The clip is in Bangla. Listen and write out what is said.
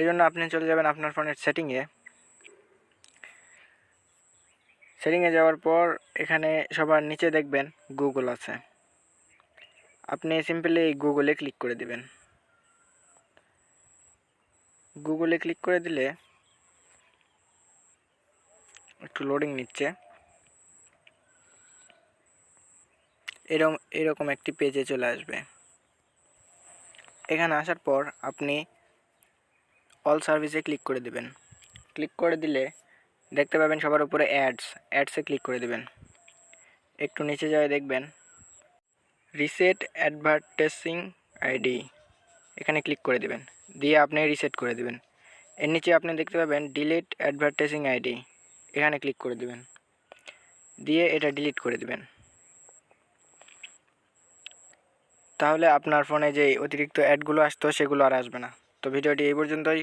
এই জন্য আপনি চলে যাবেন আপনার ফোনের সেটিংয়ে যাওয়ার পর এখানে সবার নিচে দেখবেন গুগল আছে। আপনি সিম্পলি এই গুগলে ক্লিক করে দিবেন। গুগলে ক্লিক করে দিলে একটু লোডিং নিচ্ছে। এরকম একটি পেজে চলে আসবে। এখানে আসার পর আপনি অল সার্ভিসে ক্লিক করে দিবেন। ক্লিক করে দিলে দেখতে পাবেন সবার উপরে অ্যাডসে ক্লিক করে দিবেন। একটু নিচে যাওয়া দেখবেন রিসেট অ্যাডভার্টাইজিং আইডি, এখানে ক্লিক করে দিবেন। দিয়ে আপনি রিসেট করে দিবেন। এর নিচে আপনি দেখতে পাবেন ডিলিট অ্যাডভার্টাইজিং আইডি, এখানে ক্লিক করে দিবেন। দিয়ে এটা ডিলিট করে দিবেন। তাহলে আপনার ফোনে যে অতিরিক্ত অ্যাডগুলো আসতো সেগুলো আর আসবে না। তো ভিডিওটি এই পর্যন্তই।